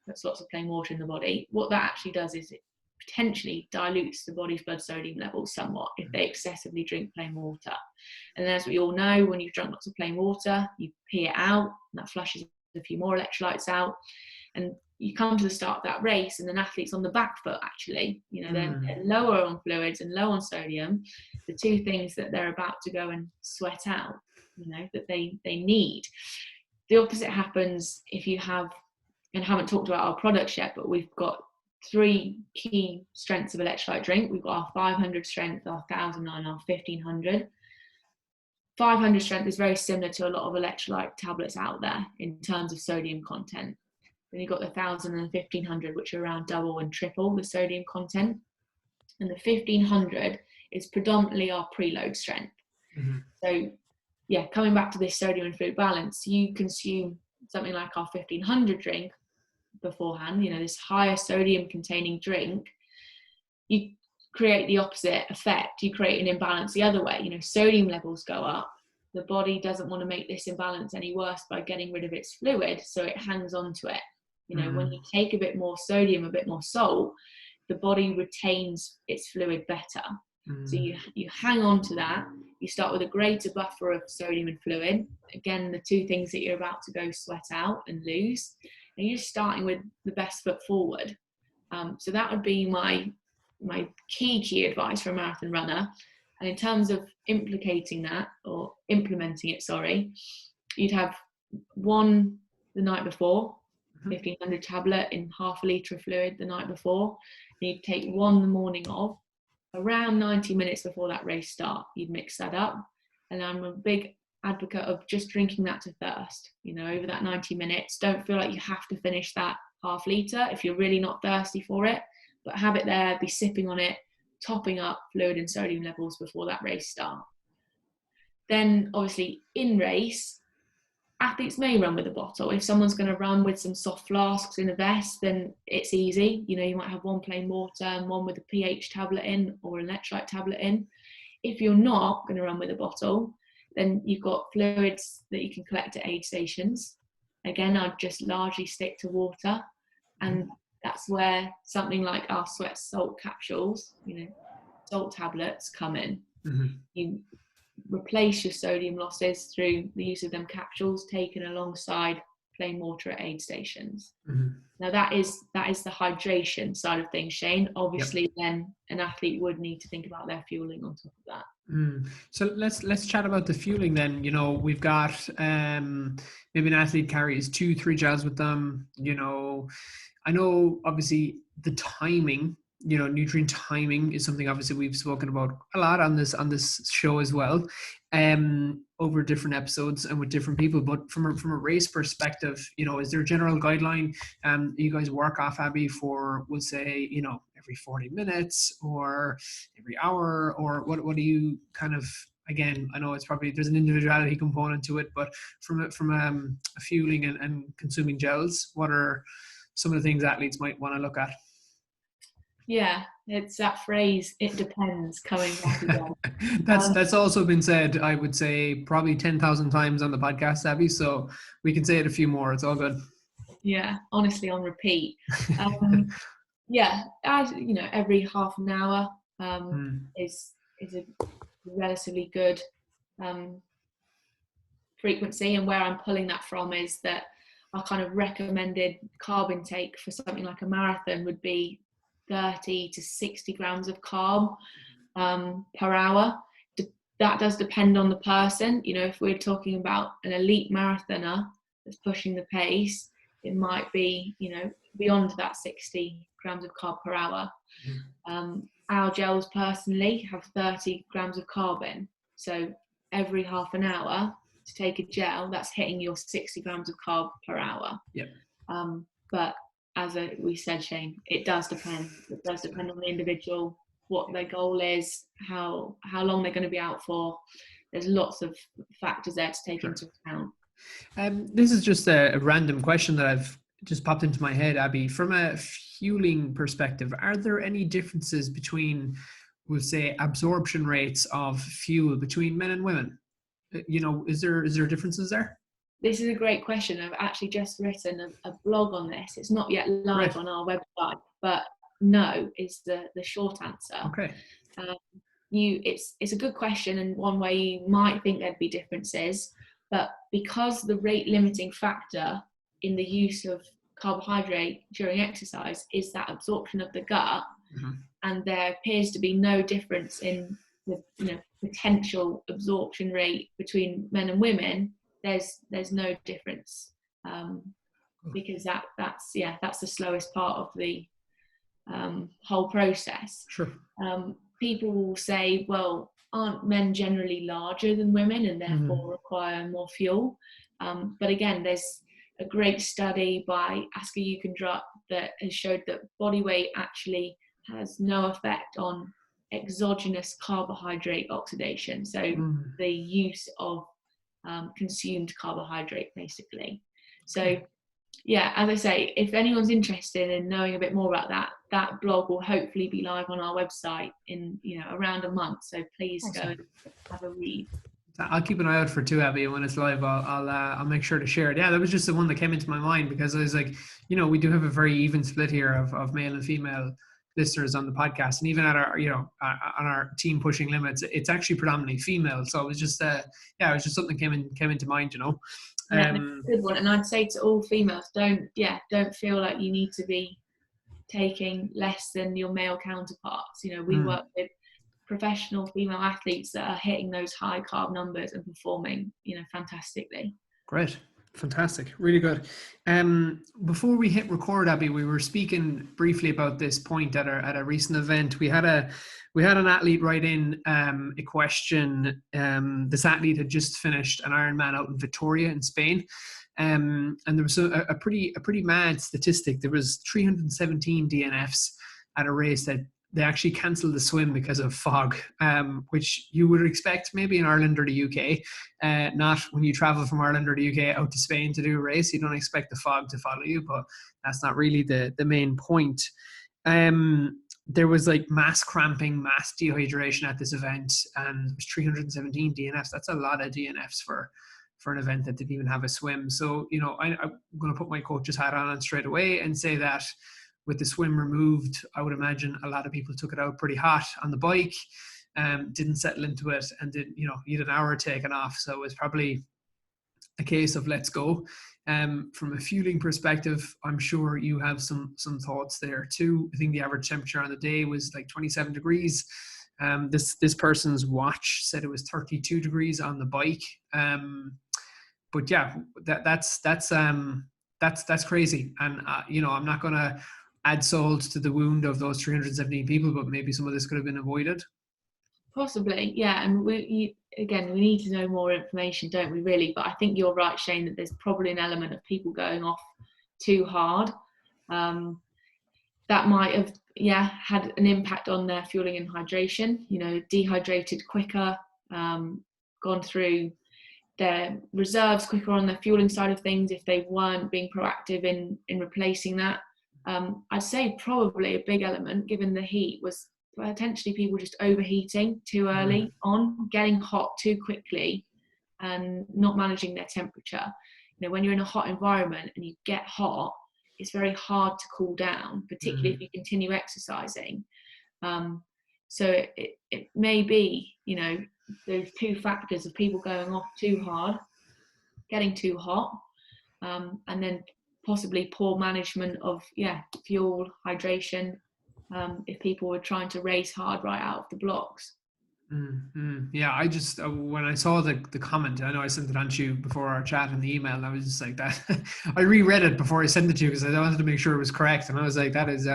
puts lots of plain water in the body, what that actually does is it potentially dilutes the body's blood sodium levels somewhat if they excessively drink plain water. And as we all know, when you've drunk lots of plain water, you pee it out, and that flushes a few more electrolytes out. And you come to the start of that race, and an athlete's on the back foot, actually. You know, they're lower on fluids and low on sodium, the two things that they're about to go and sweat out, you know, that they need. The opposite happens if you have, and haven't talked about our products yet, but we've got 3 key strengths of electrolyte drink. We've got our 500 strength, our 1000 and our 1500. 500 strength is very similar to a lot of electrolyte tablets out there in terms of sodium content. Then you've got the 1000 and 1500, which are around double and triple the sodium content. And the 1500 is predominantly our preload strength. So yeah, coming back to this sodium and fluid balance, you consume something like our 1500 drink beforehand, you know, this higher sodium containing drink, you create the opposite effect. You create an imbalance the other way. You know, sodium levels go up. The body doesn't want to make this imbalance any worse by getting rid of its fluid, so it hangs on to it. You know, when you take a bit more sodium, a bit more salt, the body retains its fluid better. So you hang on to that. You start with a greater buffer of sodium and fluid. Again, the two things that you're about to go sweat out and lose. And you're starting with the best foot forward. So that would be my key advice for a marathon runner. And in terms of implementing it, you'd have one the night before, 1500 tablet in half a litre of fluid the night before. And you'd take one the morning of. Around 90 minutes before that race start, you'd mix that up. And I'm a big advocate of just drinking that to thirst, over that 90 minutes. Don't feel like you have to finish that half litre if you're really not thirsty for it, but have it there, be sipping on it, topping up fluid and sodium levels before that race start. Then obviously in race, athletes may run with a bottle. If someone's going to run with some soft flasks in a vest, then it's easy. You might have one plain water and one with a pH tablet in or an electrolyte tablet in. If you're not going to run with a bottle, then you've got fluids that you can collect at aid stations. Again, I'd just largely stick to water. And that's where something like our sweat salt capsules, salt tablets come in. You replace your sodium losses through the use of them capsules taken alongside plain water at aid stations. Now that is the hydration side of things, Shane. Obviously, then an athlete would need to think about their fueling on top of that. So let's chat about the fueling then. We've got maybe an athlete carries 2-3 gels with them. I know obviously the timing, nutrient timing is something obviously we've spoken about a lot on this show as well, over different episodes and with different people. But from a race perspective, is there a general guideline you guys work off, Abby, for, we'll say, every 40 minutes or every hour, or what do you kind of, again, I know it's probably, there's an individuality component to it, but from a fueling and consuming gels, what are some of the things athletes might want to look at? Yeah, it's that phrase, it depends, coming back again. That's also been said, I would say, probably 10,000 times on the podcast, Abby, so we can say it a few more. It's all good. Yeah, honestly, on repeat. Yeah, as every half an hour is a relatively good frequency. And where I'm pulling that from is that our kind of recommended carb intake for something like a marathon would be 30 to 60 grams of carb per hour. That does depend on the person. If we're talking about an elite marathoner that's pushing the pace, it might be, beyond that 60 grams of carb per hour. Our gels personally have 30 grams of carb in. So every half an hour to take a gel, that's hitting your 60 grams of carb per hour. Yep. But as we said, Shane, it does depend. It does depend on the individual, what their goal is, how long they're going to be out for. There's lots of factors there to take into account. This is just a random question that I've just popped into my head, Abby. From a fueling perspective, are there any differences between, we'll say, absorption rates of fuel between men and women? Is there differences there? This is a great question. I've actually just written a blog on this. It's not yet live on our website, but no is the short answer. Okay. It's a good question, and one way you might think there'd be differences, but because the rate limiting factor in the use of carbohydrate during exercise is that absorption of the gut, and there appears to be no difference in the potential absorption rate between men and women, there's no difference, because that's the slowest part of the whole process. Sure. People will say, well, aren't men generally larger than women and therefore require more fuel? But again, there's a great study by Asker Jukendrup that has showed that body weight actually has no effect on exogenous carbohydrate oxidation. So the use of consumed carbohydrate, basically. So yeah, as I say, if anyone's interested in knowing a bit more about that blog will hopefully be live on our website in around a month. So please go and have a read. I'll keep an eye out for it too, Abby. When it's live, I'll make sure to share it. Yeah, that was just the one that came into my mind, because I was like, we do have a very even split here of male and female listeners on the podcast, and even at our, on our team pushing limits, it's actually predominantly female. So it was just, it was just something came into mind, Yeah, good one. And I'd say to all females, don't feel like you need to be taking less than your male counterparts. We work with professional female athletes that are hitting those high carb numbers and performing, fantastically. Great. Fantastic. Really good. Before we hit record, Abby, we were speaking briefly about this point at a recent event. We had an athlete write in a question. This athlete had just finished an Ironman out in Vitoria in Spain. And there was a pretty mad statistic. There was 317 DNFs at a race that they actually cancelled the swim because of fog, which you would expect maybe in Ireland or the UK. Not when you travel from Ireland or the UK out to Spain to do a race. You don't expect the fog to follow you, but that's not really the main point. There was like mass cramping, mass dehydration at this event, and there was 317 DNFs. That's a lot of DNFs for an event that didn't even have a swim. So, I'm going to put my coach's hat on straight away and say that with the swim removed, I would imagine a lot of people took it out pretty hot on the bike, didn't settle into it, and you had an hour taken off. So it was probably a case of let's go. From a fueling perspective, I'm sure you have some thoughts there too. I think the average temperature on the day was like 27 degrees. This person's watch said it was 32 degrees on the bike. But yeah, that's crazy. And I'm not going to add salt to the wound of those 317 people, but maybe some of this could have been avoided. Possibly, yeah. And we need to know more information, don't we, really? But I think you're right, Shane, that there's probably an element of people going off too hard. That might have, had an impact on their fueling and hydration, dehydrated quicker, gone through their reserves quicker on the fueling side of things if they weren't being proactive in replacing that. I'd say probably a big element, given the heat, was potentially people just overheating too early on, getting hot too quickly and not managing their temperature. When you're in a hot environment and you get hot, it's very hard to cool down, particularly if you continue exercising. So it may be, those two factors of people going off too hard, getting too hot, and then possibly poor management of fuel, hydration, if people were trying to race hard right out of the blocks. Yeah, I just when I saw the comment, I know I sent it on to you before our chat in the email, and I was just like that. I reread it before I sent it to you because I wanted to make sure it was correct, and I was like, that is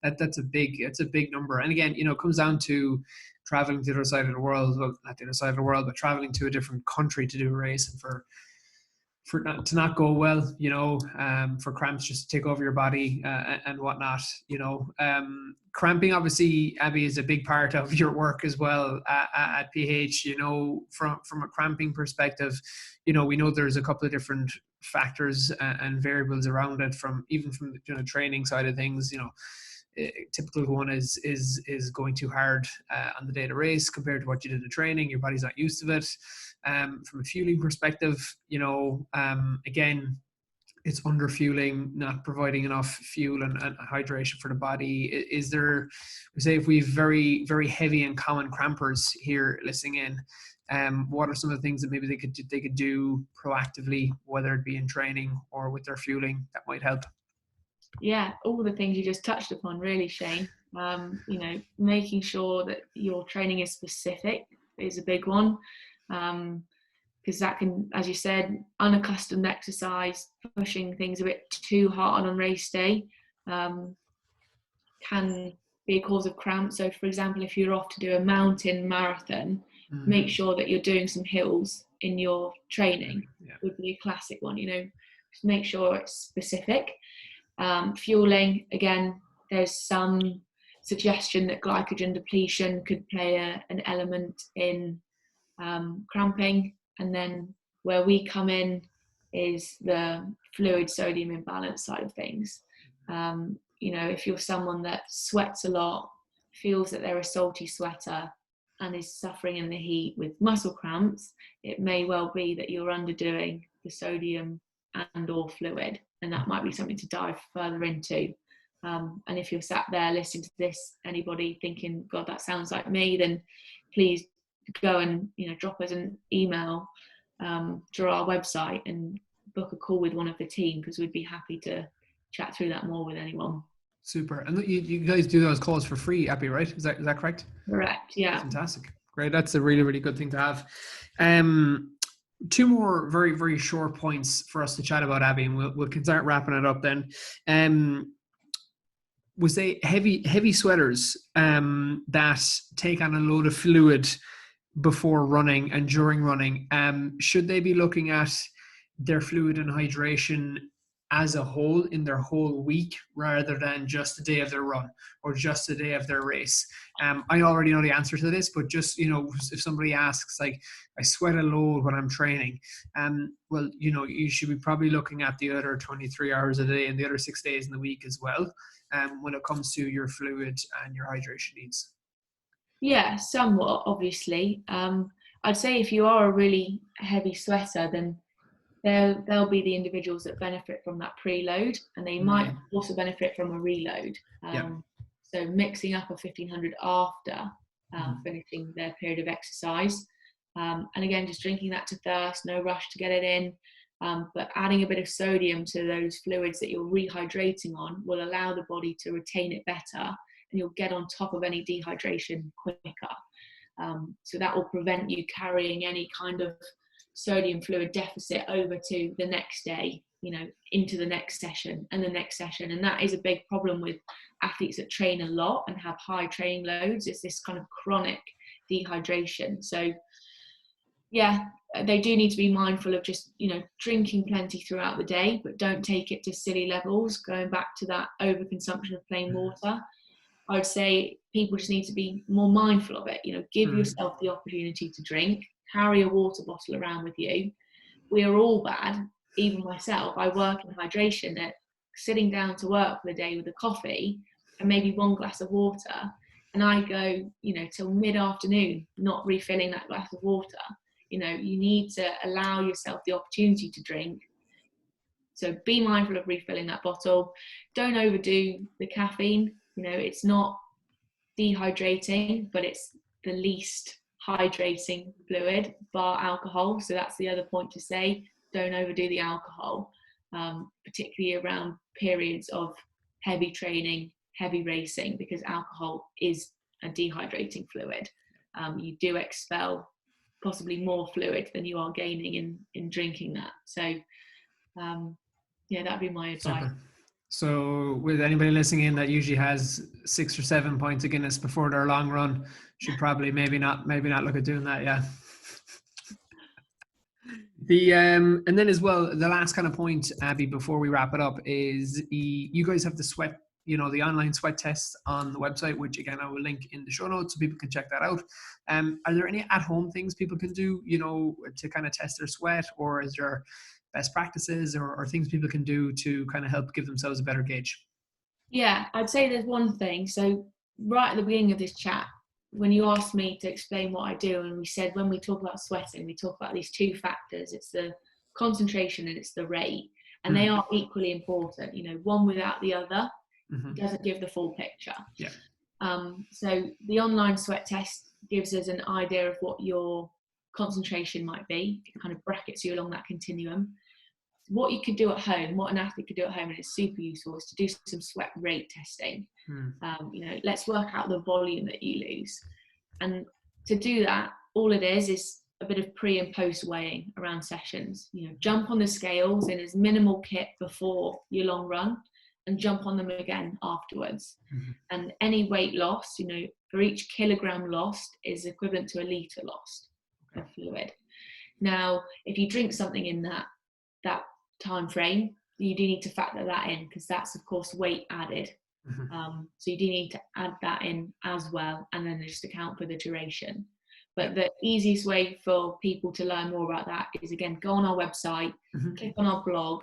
that's a big number. And again, it comes down to traveling to the other side of the world. Well, not the other side of the world, but traveling to a different country to do a race, and for to not go well, for cramps just to take over your body and whatnot, cramping, obviously, Abby, is a big part of your work as well at PH. From a cramping perspective, we know there's a couple of different factors and variables around it, from the training side of things. A typical one is going too hard on the day of the race compared to what you did in training. Your body's not used to it. From a fueling perspective, again, it's under fueling, not providing enough fuel and hydration for the body. Is there, say, if we've very, very heavy and common crampers here listening in, what are some of the things that maybe they could do proactively, whether it be in training or with their fueling, that might help? Yeah, all the things you just touched upon, really, Shane. Making sure that your training is specific is a big one, because that can, as you said, unaccustomed exercise, pushing things a bit too hard on race day, can be a cause of cramp. So, for example, if you're off to do a mountain marathon, make sure that you're doing some hills in your training. Would be a classic one. Just make sure it's specific. Fueling, again, there's some suggestion that glycogen depletion could play an element in cramping. And then where we come in is the fluid sodium imbalance side of things. If you're someone that sweats a lot, feels that they're a salty sweater, and is suffering in the heat with muscle cramps, it may well be that you're underdoing the sodium and or fluid, and that might be something to dive further into. And if you're sat there listening to this, anybody thinking, God, that sounds like me, then please go and, drop us an email through our website and book a call with one of the team, because we'd be happy to chat through that more with anyone. Super. And you guys do those calls for free, Abby, right? Is that correct? Correct, yeah. Fantastic. Great. That's a really, really good thing to have. Two more very, very short points for us to chat about, Abby, and we'll start wrapping it up then. Was they heavy sweaters that take on a load of fluid before running and during running? Should they be looking at their fluid and hydration as a whole in their whole week, rather than just the day of their run or just the day of their race? I already know the answer to this, but just, if somebody asks, like, I sweat a load when I'm training, well, you should be probably looking at the other 23 hours a day and the other 6 days in the week as well, when it comes to your fluid and your hydration needs. Yeah, somewhat, obviously. I'd say if you are a really heavy sweater, then there'll be the individuals that benefit from that preload, and they might also benefit from a reload. So mixing up a 1500 after finishing their period of exercise. And again, just drinking that to thirst, no rush to get it in. But adding a bit of sodium to those fluids that you're rehydrating on will allow the body to retain it better, and you'll get on top of any dehydration quicker. So that will prevent you carrying any kind of sodium fluid deficit over to the next day, into the next session and the next session. And that is a big problem with athletes that train a lot and have high training loads. It's this kind of chronic dehydration. So yeah, they do need to be mindful of just, drinking plenty throughout the day, but don't take it to silly levels, going back to that overconsumption of plain water. I would say people just need to be more mindful of it. Give yourself the opportunity to drink, carry a water bottle around with you. We are all bad, even myself. I work in hydration, at sitting down to work for the day with a coffee and maybe one glass of water, and I go, till mid-afternoon not refilling that glass of water. You need to allow yourself the opportunity to drink. So be mindful of refilling that bottle. Don't overdo the caffeine. It's not dehydrating, but it's the least hydrating fluid bar alcohol. So that's the other point to say. Don't overdo the alcohol, particularly around periods of heavy training, heavy racing, because alcohol is a dehydrating fluid. You do expel possibly more fluid than you are gaining in drinking that. So that'd be my advice. Super. So with anybody listening in that usually has 6 or 7 pints of Guinness before their long run, should probably maybe not look at doing that. Yeah. And then as well, the last kind of point, Abby, before we wrap it up, is you guys have the sweat, the online sweat test on the website, which again I will link in the show notes so people can check that out. Are there any at-home things people can do, to kind of test their sweat, or is there best practices or things people can do to kind of help give themselves a better gauge? Yeah, I'd say there's one thing. So right at the beginning of this chat, when you asked me to explain what I do, and we said when we talk about sweating, we talk about these two factors. It's the concentration and it's the rate. And they are equally important. One without the other doesn't give the full picture. Yeah. So the online sweat test gives us an idea of what your concentration might be. It kind of brackets you along that continuum. What you could do at home, what an athlete could do at home, and it's super useful, is to do some sweat rate testing. Let's work out the volume that you lose. And to do that, all it is a bit of pre and post weighing around sessions. Jump on the scales in as minimal kit before your long run, and jump on them again afterwards. And any weight loss, for each kilogram lost is equivalent to a litre lost of fluid. Now, if you drink something in that time frame, you do need to factor that in, because that's of course weight added. So you do need to add that in as well, and then just account for the duration. But the easiest way for people to learn more about that is, again, go on our website, click on our blog,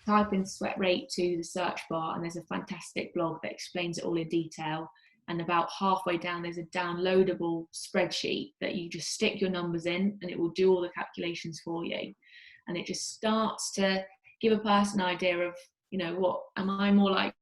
type in sweat rate to the search bar, and there's a fantastic blog that explains it all in detail. And about halfway down, there's a downloadable spreadsheet that you just stick your numbers in, and it will do all the calculations for you. And it just starts to give a person an idea of, what am I more like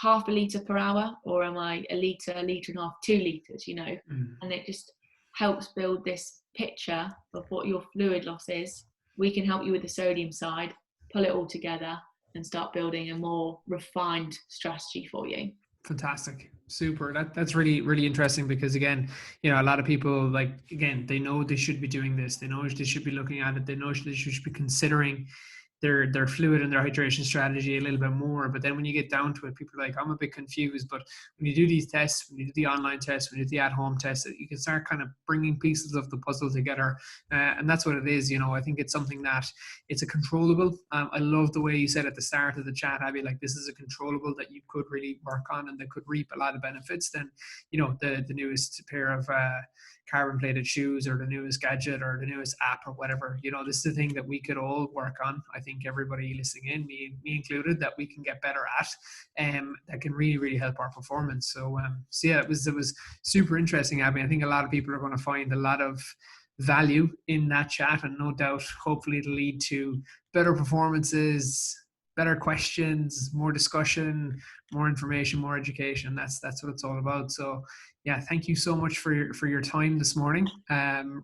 half a litre per hour, or am I a litre and a half, 2 litres, you know? And it just helps build this picture of what your fluid loss is. We can help you with the sodium side, pull it all together and start building a more refined strategy for you. Fantastic. Super. That's really, really interesting, because again, you know, a lot of people, like, again, they know they should be doing this. They know they should be looking at it. They know they should be considering their fluid and their hydration strategy a little bit more. But then when you get down to it, people are like, I'm a bit confused. But when you do these tests, when you do the online tests, when you do the at-home tests, you can start kind of bringing pieces of the puzzle together. And that's what it is. You know, I think it's something that it's a controllable. I love the way you said at the start of the chat, Abby, like, this is a controllable that you could really work on and that could reap a lot of benefits than, you know, the newest pair of carbon plated shoes or the newest gadget or the newest app or whatever. You know, this is the thing that we could all work on. I think everybody listening in, me included, that we can get better at, that can really, really help our performance. So yeah, it was super interesting, Abby. I think a lot of people are going to find a lot of value in that chat, and no doubt, hopefully it'll lead to better performances, better questions, more discussion, more information, more education. That's what it's all about. So yeah, thank you so much for your time this morning.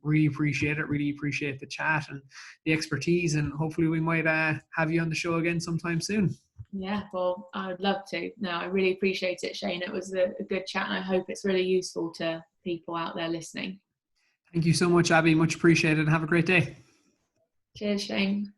Really appreciate it. Really appreciate the chat and the expertise, and hopefully we might have you on the show again sometime soon. Yeah, well, I would love to. No, I really appreciate it, Shane. It was a good chat, and I hope it's really useful to people out there listening. Thank you so much, Abby. Much appreciated, and have a great day. Cheers, Shane.